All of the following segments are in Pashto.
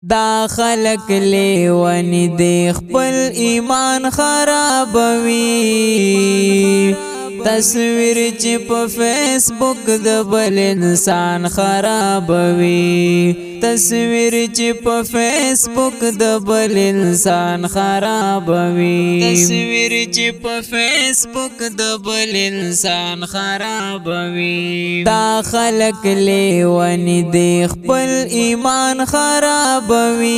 دا خلق لیونی دی خپل ایمان خرابوي تصویر چې په فیسبوک د بل انسان خرابوي تصویر چې په فیسبوک د بل انسان خرابوي تصویر چې په فیسبوک د بل انسان خرابوي دا خلق لیونی دی خپل ایمان خرابوي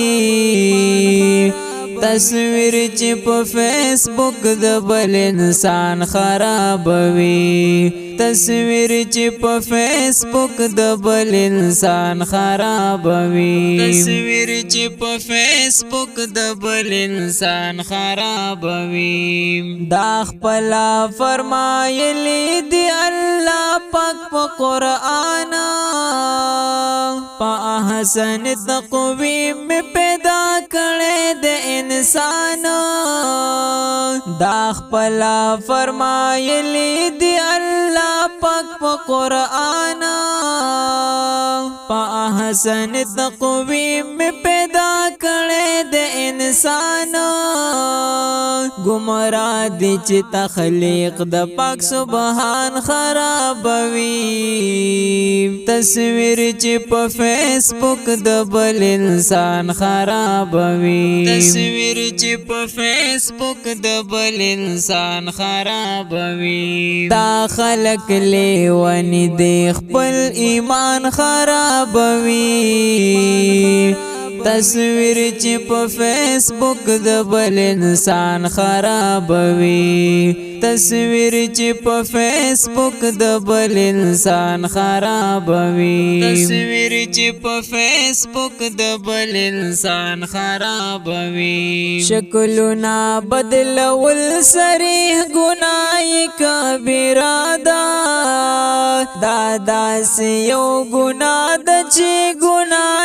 تصویر چې په فیسبوک د بل انسان خرابوي تصویر چې په فیسبوک د بل انسان خرابوي تصویر چې په فیسبوک د بل انسان خرابوي دا خپل فرمایلی دی الله پاک په قرآن په احسن تقویم پیدا کړي د انسان دا خپل فرمایلی دی الله پاک په قرآن په احسن تقویم پیدا کړي د انسان گمراه دي چې تخلیق د پاک سبحان خرابوي تصویر چې په فیسبوک د بل انسان خرابوي تصویر چې په فیسبوک د بل انسان خرابوي دا خلق لیونی دی خپل ایمان خرابوي تصویر چې په فیسبوک د بل انسان خرابوي تصویر چې په فیسبوک د بل انسان خرابوي تصویر چې په فیسبوک د بل انسان خرابوي شکلونه بدلول صریح ګناه کبیره ده دا داسې یو ګناه ده چې ګناه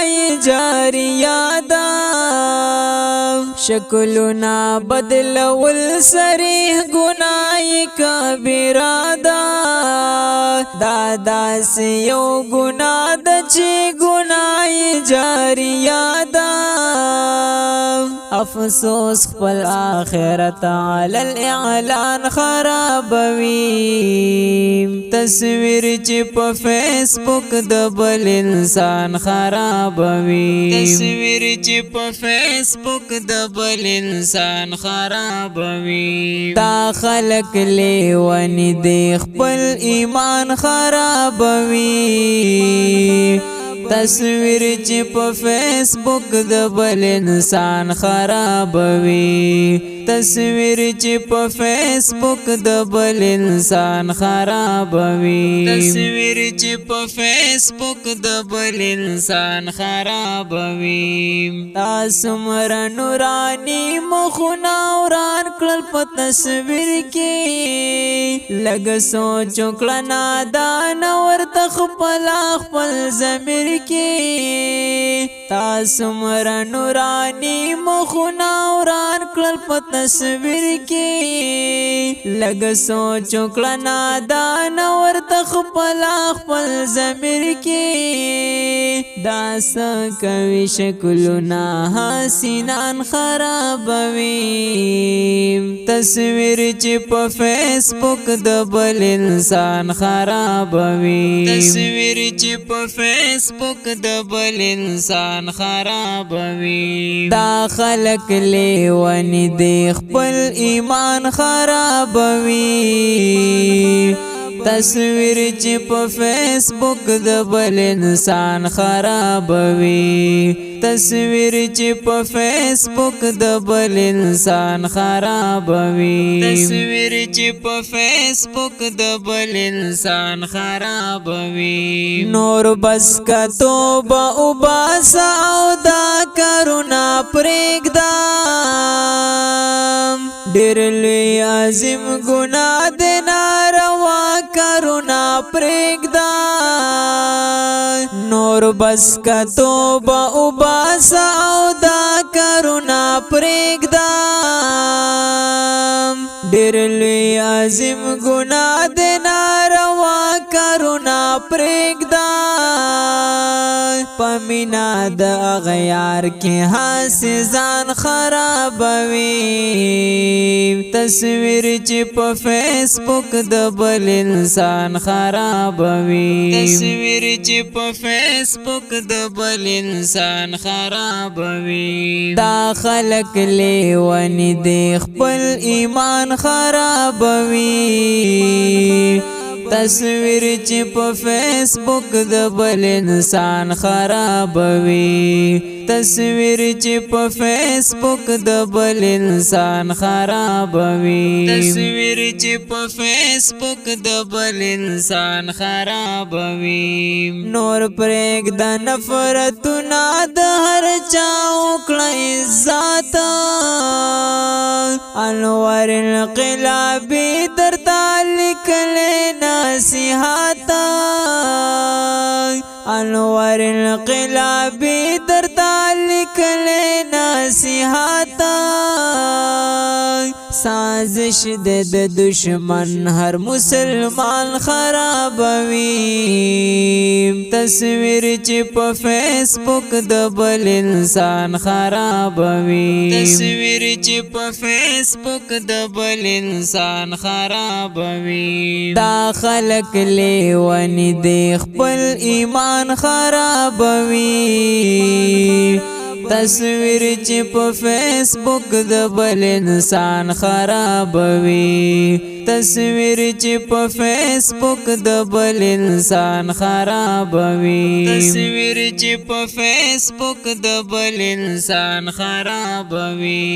جاریه ده شکلونه بدلول صریح ګناه کبیره ده دا داسې یو ګناه ده چې ګناه جاریه ده افسوس خپل آخرت علی الاعلان خرابوي تصویر چې په فیسبوک د بل انسان خرابوي تصویر چې په فیسبوک د بل انسان خرابوي دا خلق لیونی دی خپل ایمان خرابوي تصویر چې په فیسبوک د بل انسان خرابوي تصویر چې په فیسبوک د بل انسان خرابوي تصویر چې په فیسبوک د بل انسان خرابوي تاسو مر نورانی مخونه وران کړل په تصویر کې لږ سوچ وکړه نادان ورته خپل ضمیر کې تاسو مر نورانی مخونه وران کړل په تصویر کې لږ سوچ وکړه نادان ورته خپل ضمیر کې دا څه کوي شکلونه حسینان خرابوي تصویر چې په فیسبوک د بل انسان خرابوي تصویر چې په فیسبوک د بل انسان خرابوي دا خلق لیونی دی خپل ایمان خرابوي تصویر چې په فیسبوک د بل انسان خرابوي تصویر چې په فیسبوک د بل انسان خرابوي تصویر چې په فیسبوک د بل انسان خرابوي نور بس کا توبه او باسا او دا کرونا پرېږده ډېر لوی عظیم ګناه د ناروا کرونا پرېږده نور بس کا توبه او باسا او دا کرونا پرېږده ډېر لوی عظیم ګناه د ناروا کرونا پرېږده په مینا د اغیار کې هسې ځان خرابوي تصویر چې په فیسبوک د بل انسان خرابوي تصویر چې په فیسبوک د بل انسان خرابوي دا خلق لیونی دی خپل ایمان خرابوي تصویر چې په فیسبوک د بل انسان خرابوي تصویر چې په فیسبوک د بل انسان خرابوي تصویر چې په فیسبوک د بل انسان خرابوي نور پرېږ د نفرتونه د هر چا وکړه عزت انوار انقلابي درته لیکلی نصیحت انوار انقلابی درته لیکلی نصیحت سازش د دشمن هر مسلمان خرابوي تصویر چې په فیسبوک د بل انسان خرابوي تصویر چې په فیسبوک د بل انسان خرابوي دا خلق لیونی دی خپل ایمان خرابوي تصویر چې په فیسبوک د بل انسان خرابوي تصویر چې په فیسبوک د بل انسان خرابوي تصویر چې په فیسبوک د بل انسان خرابوي